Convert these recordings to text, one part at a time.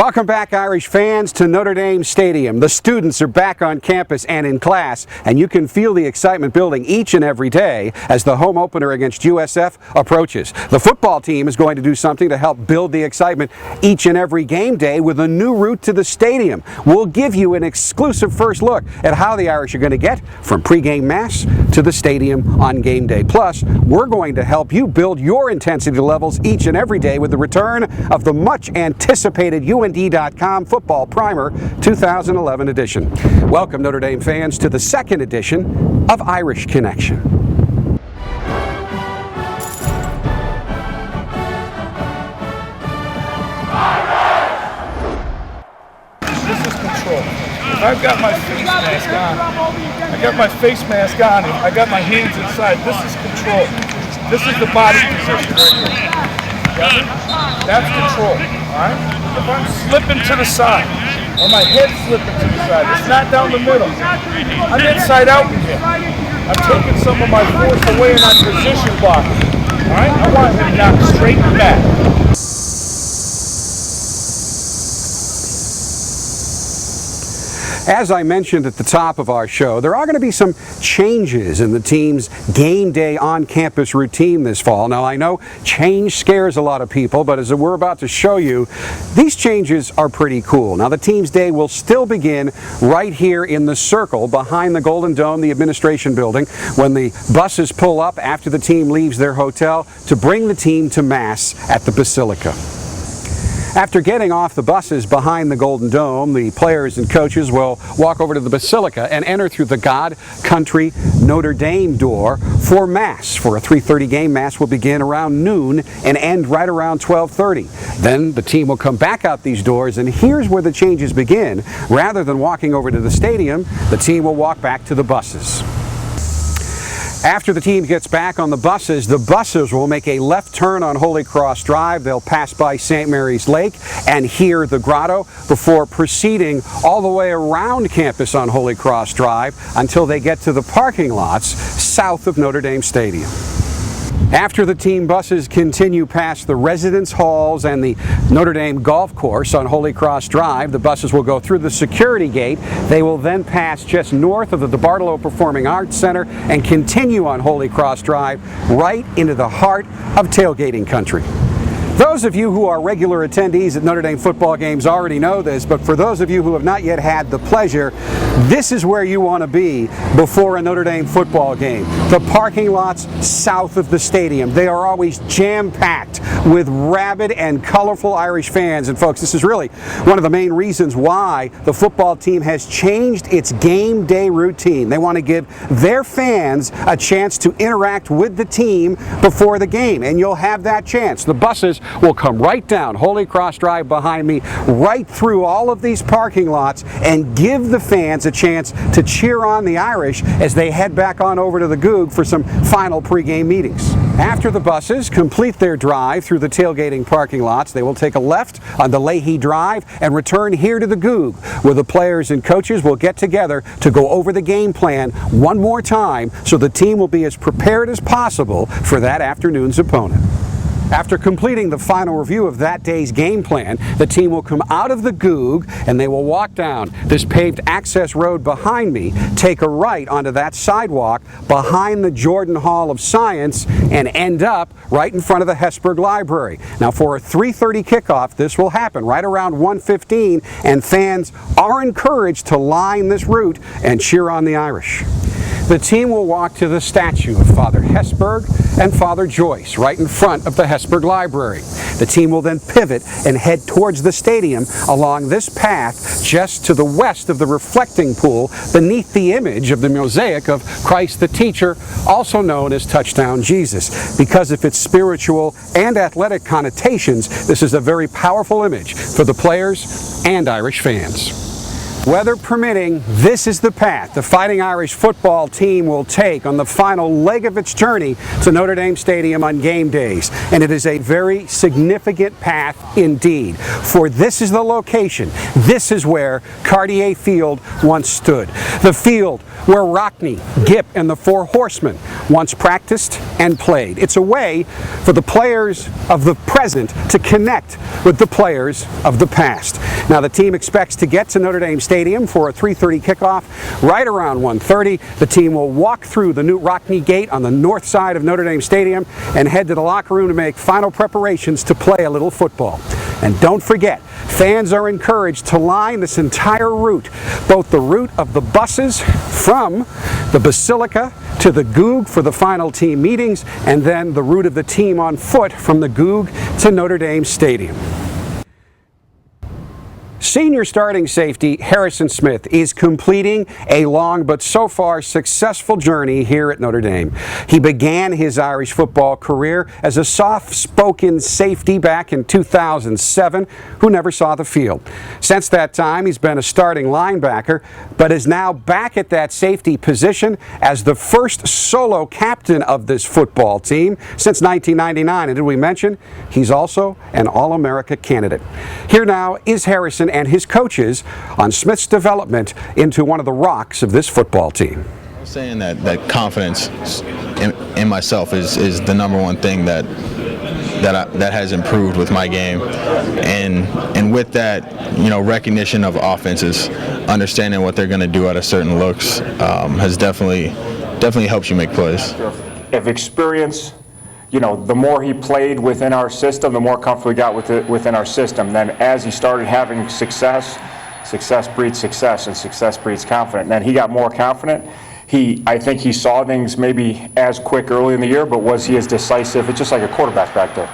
Welcome back, Irish fans, to Notre Dame Stadium. The students are back on campus and in class, and you can feel the excitement building each and every day as the home opener against USF approaches. The football team is going to do something to help build the excitement each and every game day with a new route to the stadium. We'll give you an exclusive first look at how the Irish are going to get from pregame mass to the stadium on game day. Plus, we're going to help you build your intensity levels each and every day with the return of the much anticipated UND.com Football Primer 2011 edition. Welcome, Notre Dame fans, to the second edition of Irish Connection. This is control. I've got my face mask on. I got my face mask on and I got my hands inside. This is control. This is the body position right here. Got it? That's control. Alright? If I'm slipping to the side, or my head's slipping to the side, it's not down the middle. I'm inside out in here. I'm taking some of my force away and I'm position blocking. Alright? I want him knocked straight back. As I mentioned at the top of our show, there are going to be some changes in the team's game day on-campus routine this fall. Now, I know change scares a lot of people, but as we're about to show you, these changes are pretty cool. Now, the team's day will still begin right here in the circle behind the Golden Dome, the administration building, when the buses pull up after the team leaves their hotel to bring the team to Mass at the Basilica. After getting off the buses behind the Golden Dome, the players and coaches will walk over to the Basilica and enter through the God Country Notre Dame door for Mass. For a 3:30 game, Mass will begin around noon and end right around 12:30. Then the team will come back out these doors, and here's where the changes begin. Rather than walking over to the stadium, the team will walk back to the buses. After the team gets back on the buses will make a left turn on Holy Cross Drive. They'll pass by St. Mary's Lake and hear the grotto before proceeding all the way around campus on Holy Cross Drive until they get to the parking lots south of Notre Dame Stadium. After the team buses continue past the residence halls and the Notre Dame golf course on Holy Cross Drive, the buses will go through the security gate. They will then pass just north of the DeBartolo Performing Arts Center and continue on Holy Cross Drive right into the heart of tailgating country. Those of you who are regular attendees at Notre Dame football games already know this, but for those of you who have not yet had the pleasure, this is where you want to be before a Notre Dame football game. The parking lots south of the stadium. They are always jam-packed with rabid and colorful Irish fans. And folks, this is really one of the main reasons why the football team has changed its game day routine. They want to give their fans a chance to interact with the team before the game, and you'll have that chance. The buses will come right down Holy Cross Drive behind me, right through all of these parking lots, and give the fans a chance to cheer on the Irish as they head back on over to the Goog for some final pregame meetings. After the buses complete their drive through the tailgating parking lots, they will take a left on the Leahy Drive and return here to the Goog, where the players and coaches will get together to go over the game plan one more time so the team will be as prepared as possible for that afternoon's opponent. After completing the final review of that day's game plan, the team will come out of the Goog and they will walk down this paved access road behind me, take a right onto that sidewalk behind the Jordan Hall of Science, and end up right in front of the Hesburgh Library. Now, for a 3:30 kickoff, this will happen right around 1:15, and fans are encouraged to line this route and cheer on the Irish. The team will walk to the statue of Father Hesburgh and Father Joyce right in front of the Hesburgh Library. The team will then pivot and head towards the stadium along this path just to the west of the reflecting pool beneath the image of the mosaic of Christ the Teacher, also known as Touchdown Jesus. Because of its spiritual and athletic connotations, this is a very powerful image for the players and Irish fans. Weather permitting, this is the path the Fighting Irish football team will take on the final leg of its journey to Notre Dame Stadium on game days. And it is a very significant path indeed, for this is the location. This is where Cartier Field once stood. The field where Rockne, Gipp, and the Four Horsemen once practiced and played. It's a way for the players of the present to connect with the players of the past. Now, the team expects to get to Notre Dame Stadium for a 3:30 kickoff. Right around 1:30, the team will walk through the new Rockne Gate on the north side of Notre Dame Stadium and head to the locker room to make final preparations to play a little football. And don't forget, fans are encouraged to line this entire route, both the route of the buses from the Basilica to the Goog for the final team meetings, and then the route of the team on foot from the Goog to Notre Dame Stadium. Senior starting safety Harrison Smith is completing a long but so far successful journey here at Notre Dame. He began his Irish football career as a soft-spoken safety back in 2007 who never saw the field. Since that time, he's been a starting linebacker, but is now back at that safety position as the first solo captain of this football team since 1999. And did we mention he's also an All-America candidate? Here now is Harrison and his coaches on Smith's development into one of the rocks of this football team. I'm saying that confidence in myself is the number one thing that has improved with my game, and with that, recognition of offenses, understanding what they're going to do at a certain looks, has definitely helps you make plays. Of experience. The more he played within our system, the more comfortable he got with it within our system. Then as he started having success breeds success, and success breeds confidence. And then he got more confident. I think he saw things maybe as quick early in the year, but was he as decisive? It's just like a quarterback back there.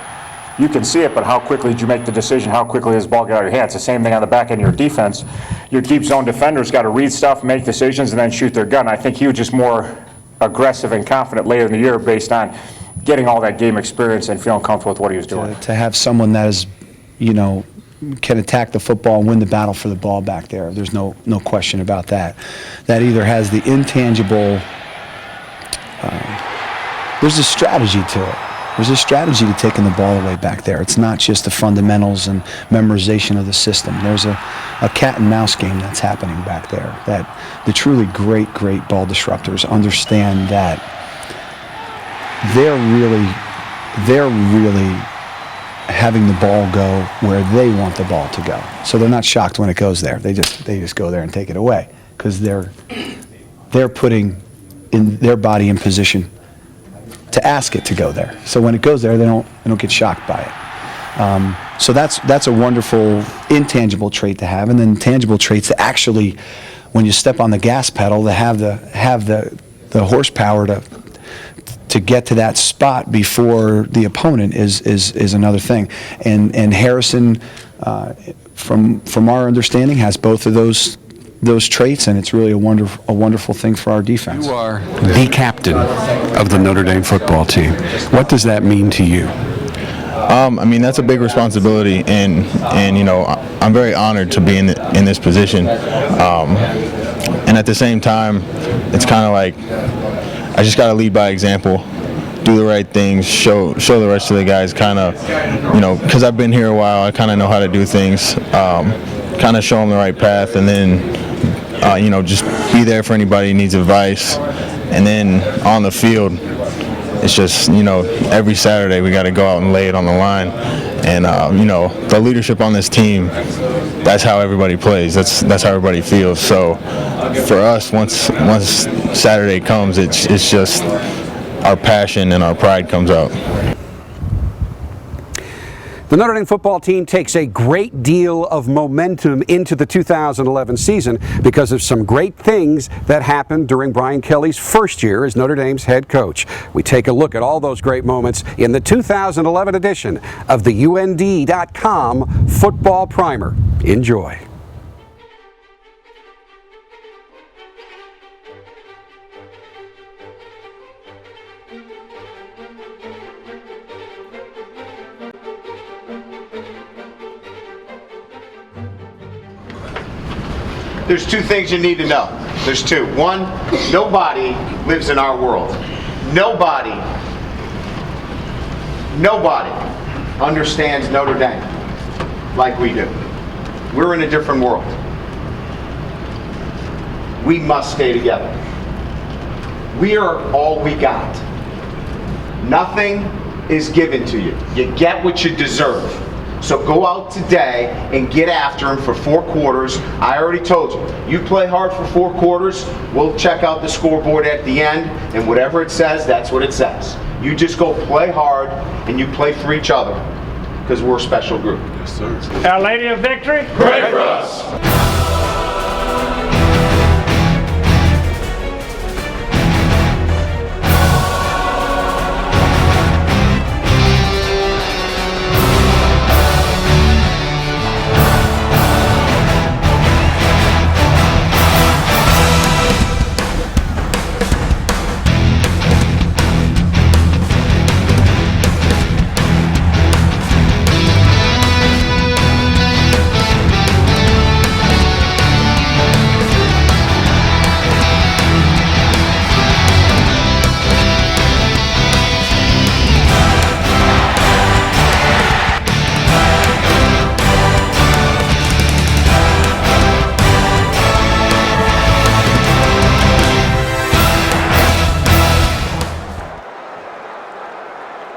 You can see it, but how quickly did you make the decision? How quickly does the ball get out of your hands? The same thing on the back end of your defense. Your deep zone defenders got to read stuff, make decisions, and then shoot their gun. I think he was just more aggressive and confident later in the year based on getting all that game experience and feeling comfortable with what he was doing. To have someone that is, can attack the football and win the battle for the ball back there, there's no question about that. That either has the intangible, there's a strategy to it. There's a strategy to taking the ball away back there. It's not just the fundamentals and memorization of the system. There's a cat and mouse game that's happening back there, that the truly great ball disruptors understand that they're really having the ball go where they want the ball to go. So they're not shocked when it goes there. They just go there and take it away, because they're putting in their body in position to ask it to go there. So when it goes there, they don't get shocked by it. So that's a wonderful intangible trait to have, and then tangible traits to actually, when you step on the gas pedal, to have the horsepower to get to that spot before the opponent is another thing. And Harrison, from our understanding, has both of those traits, and it's really a wonderful thing for our defense. You are the captain of the Notre Dame football team. What does that mean to you? That's a big responsibility, and I'm very honored to be in this position. And at the same time, it's kind of like I just got to lead by example, do the right things, show the rest of the guys kind of, because I've been here a while, I kind of know how to do things, kind of show them the right path, and then, just be there for anybody who needs advice. And then on the field, it's just, every Saturday we got to go out and lay it on the line. And, the leadership on this team, that's how everybody plays. That's how everybody feels. So for us, once Saturday comes, it's just our passion and our pride comes out. The Notre Dame football team takes a great deal of momentum into the 2011 season because of some great things that happened during Brian Kelly's first year as Notre Dame's head coach. We take a look at all those great moments in the 2011 edition of the UND.com Football Primer. Enjoy. there's two things you need to know. There's two. One, nobody lives in our world. Nobody understands Notre Dame like we do. We're in a different world. We must stay together. We are all we got. Nothing is given to you. You get what you deserve. So go out today and get after him for 4 quarters. I already told you, you play hard for 4 quarters, we'll check out the scoreboard at the end, and whatever it says, that's what it says. You just go play hard, and you play for each other, because we're a special group. Yes, sir. Our Lady of Victory. Pray for us.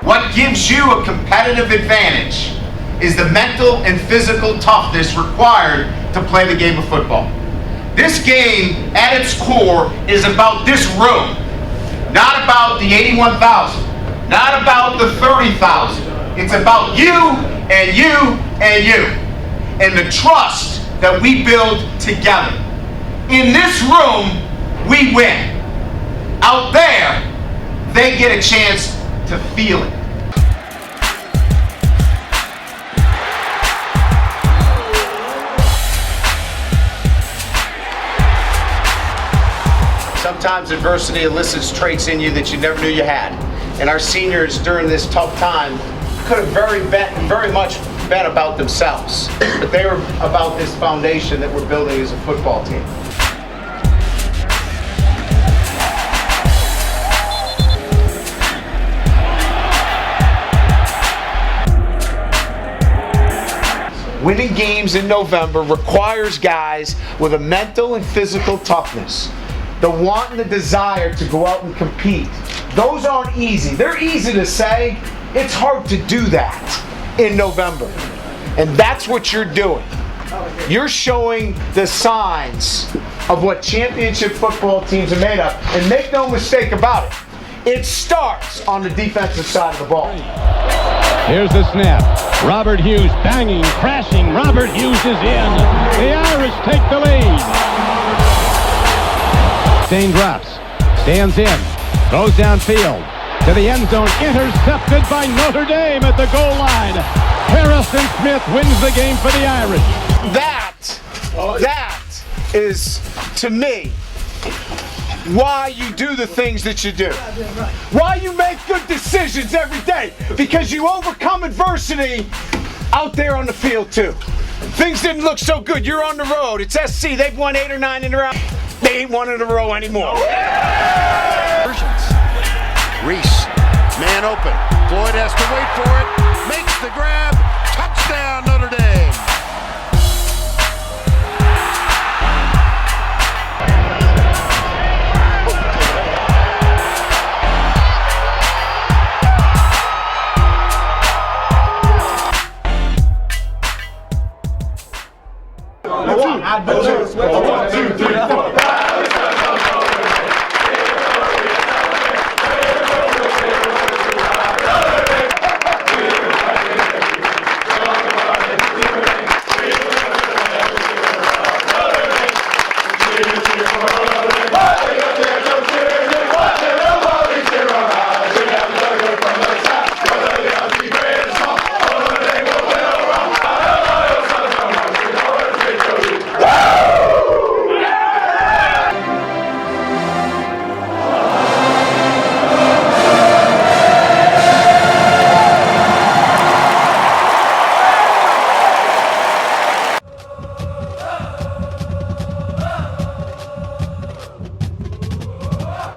What gives you a competitive advantage is the mental and physical toughness required to play the game of football. This game, at its core, is about this room, not about the 81,000, not about the 30,000. It's about you and you and you, and the trust that we build together. In this room, we win. Out there, they get a chance to feel it. Sometimes adversity elicits traits in you that you never knew you had. And our seniors during this tough time could have very much been about themselves. But they were about this foundation that we're building as a football team. Winning games in November requires guys with a mental and physical toughness. The want and the desire to go out and compete. Those aren't easy. They're easy to say. It's hard to do that in November. And that's what you're doing. You're showing the signs of what championship football teams are made of. And make no mistake about it, it starts on the defensive side of the ball. Here's the snap. Robert Hughes banging, crashing. Robert Hughes is in. The Irish take the lead. Stain drops, stands in, throws downfield to the end zone, intercepted by Notre Dame at the goal line. Harrison Smith wins the game for the Irish. That is, to me, why you do the things that you do. Why you make good decisions every day. Because you overcome adversity out there on the field too. Things didn't look so good. You're on the road. It's SC. They've won 8 or 9 in a row. They ain't 1 in a row anymore. Reese, man open. Floyd has to wait for it. Makes the grab. Touchdown, Notre Dame. One, two, three, four. Cheers for